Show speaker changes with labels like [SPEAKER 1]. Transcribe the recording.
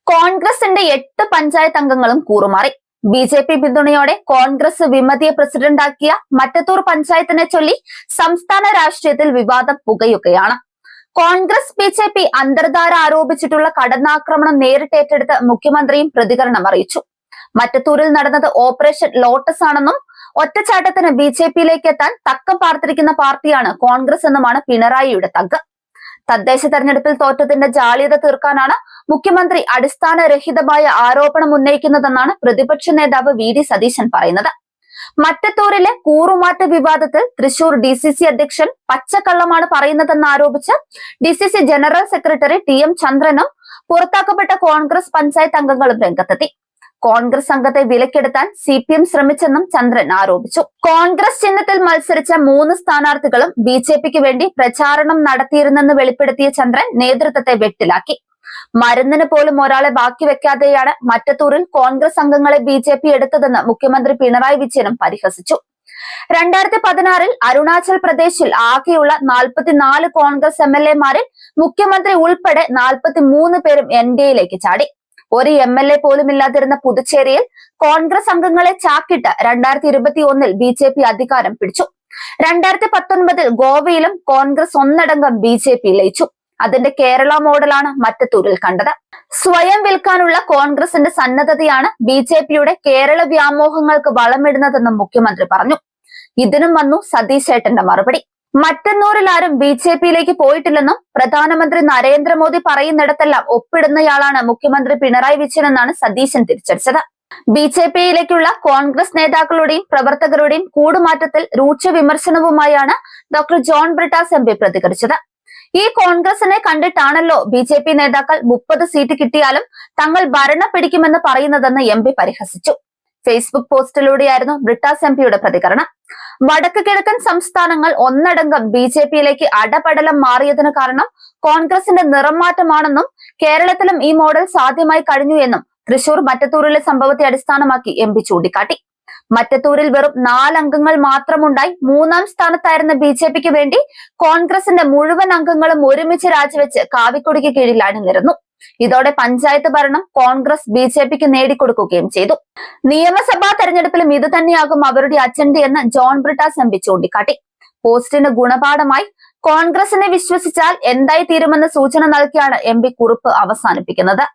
[SPEAKER 1] കോൺഗ്രസിന്റെ 8 പഞ്ചായത്ത് അംഗങ്ങളും കൂറുമാറി. ബി.ജെ.പി പിന്തുണയോടെ കോൺഗ്രസ് വിമതിയെ പ്രസിഡന്റാക്കിയ മറ്റത്തൂർ പഞ്ചായത്തിനെ ചൊല്ലി സംസ്ഥാന രാഷ്ട്രീയത്തിൽ വിവാദം പുകയുകയാണ്. കോൺഗ്രസ് ബി.ജെ.പി അന്തർധാര ആരോപിച്ചിട്ടുള്ള കടന്നാക്രമണം നേരിട്ടേറ്റെടുത്ത് മുഖ്യമന്ത്രിയും പ്രതികരണം അറിയിച്ചു. മറ്റത്തൂരിൽ നടന്നത് ഓപ്പറേഷൻ ലോട്ടസ് ആണെന്നും ഒറ്റച്ചാട്ടത്തിന് ബി.ജെ.പിയിലേക്ക് എത്താൻ തക്കം പാർത്തിരിക്കുന്ന പാർട്ടിയാണ് കോൺഗ്രസ് എന്നുമാണ് പിണറായിയുടെ തഗ്. തദ്ദേശ തെരഞ്ഞെടുപ്പിൽ തോറ്റതിന്റെ ജാള്യത തീർക്കാനാണ് മുഖ്യമന്ത്രി അടിസ്ഥാനരഹിതമായ ആരോപണം ഉന്നയിക്കുന്നതെന്നാണ് പ്രതിപക്ഷ നേതാവ് വി.ഡി. സതീശൻ പറയുന്നത്. മറ്റത്തൂരിലെ കൂറുമാറ്റ വിവാദത്തിൽ തൃശൂർ ഡി.സി.സി അധ്യക്ഷൻ പച്ചക്കള്ളമാണ് പറയുന്നതെന്ന് ആരോപിച്ച് ഡി.സി.സി ജനറൽ സെക്രട്ടറി ടി.എം. ചന്ദ്രനും പുറത്താക്കപ്പെട്ട കോൺഗ്രസ് പഞ്ചായത്ത് അംഗങ്ങളും രംഗത്തെത്തി. കോൺഗ്രസ് അംഗത്തെ വിലക്കെടുത്താൻ CPM ശ്രമിച്ചെന്നും ചന്ദ്രൻ ആരോപിച്ചു. കോൺഗ്രസ് ചിഹ്നത്തിൽ മത്സരിച്ച 3 സ്ഥാനാർത്ഥികളും ബി.ജെ.പിക്ക് വേണ്ടി പ്രചാരണം നടത്തിയിരുന്നെന്ന് വെളിപ്പെടുത്തിയ ചന്ദ്രൻ നേതൃത്വത്തെ വെട്ടിലാക്കി. മരുന്നിന് പോലും ഒരാളെ ബാക്കി വെക്കാതെയാണ് മറ്റത്തൂരിൽ കോൺഗ്രസ് അംഗങ്ങളെ ബി.ജെ.പി എടുത്തതെന്ന് മുഖ്യമന്ത്രി പിണറായി വിജയനും പരിഹസിച്ചു. 2016 അരുണാചൽ പ്രദേശിൽ ആകെയുള്ള 44 കോൺഗ്രസ് MLA-മാരിൽ മുഖ്യമന്ത്രി ഉൾപ്പെടെ 43 പേരും NDAയിലേക്ക് ചാടി. ഒരു MLA പോലും ഇല്ലാതിരുന്ന പുതുച്ചേരിയിൽ കോൺഗ്രസ് അംഗങ്ങളെ ചാക്കിട്ട് 2021 ബി.ജെ.പി അധികാരം പിടിച്ചു. 2019 ഗോവയിലും കോൺഗ്രസ് ഒന്നടങ്കം ബി.ജെ.പി ലയിച്ചു. അതിന്റെ കേരള മോഡലാണ് മറ്റത്തൂരിൽ കണ്ടത്. സ്വയം വിൽക്കാനുള്ള കോൺഗ്രസിന്റെ സന്നദ്ധതയാണ് ബി.ജെ.പിയുടെ കേരള വ്യാമോഹങ്ങൾക്ക് വളമിടുന്നതെന്നും മുഖ്യമന്ത്രി പറഞ്ഞു. ഇതിനും വന്നു സതീശേട്ടന്റെ മറുപടി. മറ്റന്നൂരിൽ ആരും ബി.ജെ.പിയിലേക്ക് പോയിട്ടില്ലെന്നും പ്രധാനമന്ത്രി നരേന്ദ്രമോദി പറയുന്നിടത്തെല്ലാം ഒപ്പിടുന്നയാളാണ് മുഖ്യമന്ത്രി പിണറായി വിജയൻ എന്നാണ് സതീശൻ തിരിച്ചടിച്ചത്. ബി.ജെ.പിയിലേക്കുള്ള കോൺഗ്രസ് നേതാക്കളുടെയും പ്രവർത്തകരുടെയും കൂടുമാറ്റത്തിൽ രൂക്ഷ വിമർശനവുമായാണ് ഡോക്ടർ ജോൺ ബ്രിട്ടാസ് MP പ്രതികരിച്ചത്. ഈ കോൺഗ്രസിനെ കണ്ടിട്ടാണല്ലോ ബി.ജെ.പി നേതാക്കൾ 30 സീറ്റ് കിട്ടിയാലും തങ്ങൾ ഭരണം പിടിക്കുമെന്ന് പറയുന്നതെന്ന് MP പരിഹസിച്ചു. ഫേസ്ബുക്ക് പോസ്റ്റിലൂടെയായിരുന്നു ബ്രിട്ടാസ് MPയുടെ പ്രതികരണം. വടക്ക് കിഴക്കൻ സംസ്ഥാനങ്ങൾ ഒന്നടങ്കം ബി.ജെ.പിയിലേക്ക് അടപടലം മാറിയതിന് കാരണം കോൺഗ്രസിന്റെ നിറംമാറ്റമാണെന്നും കേരളത്തിലും ഈ മോഡൽ സാധ്യമായി കഴിഞ്ഞു എന്നും തൃശൂർ മറ്റത്തൂരിലെ സംഭവത്തെ അടിസ്ഥാനമാക്കി MP ചൂണ്ടിക്കാട്ടി. മറ്റത്തൂരിൽ വെറും 4 അംഗങ്ങൾ മാത്രമുണ്ടായി 3ാം സ്ഥാനത്തായിരുന്ന ബി.ജെ.പിക്ക് വേണ്ടി കോൺഗ്രസിന്റെ മുഴുവൻ അംഗങ്ങളും ഒരുമിച്ച് രാജിവെച്ച് കാവിക്കൊടിക്ക് കീഴിൽ അണിനിരന്നു. ഇതോടെ പഞ്ചായത്ത് ഭരണം കോൺഗ്രസ് ബി.ജെ.പിക്ക് നേടിക്കൊടുക്കുകയും ചെയ്തു. നിയമസഭാ തെരഞ്ഞെടുപ്പിലും ഇത് തന്നെയാകും അവരുടെ അജണ്ടയെന്ന് ജോൺ ബ്രിട്ടാസ് MP ചൂണ്ടിക്കാട്ടി. പോസ്റ്റിന് ഗുണപാഠമായി കോൺഗ്രസിനെ വിശ്വസിച്ചാൽ എന്തായി തീരുമെന്ന സൂചന നൽകിയാണ് MP കുറിപ്പ് അവസാനിപ്പിക്കുന്നത്.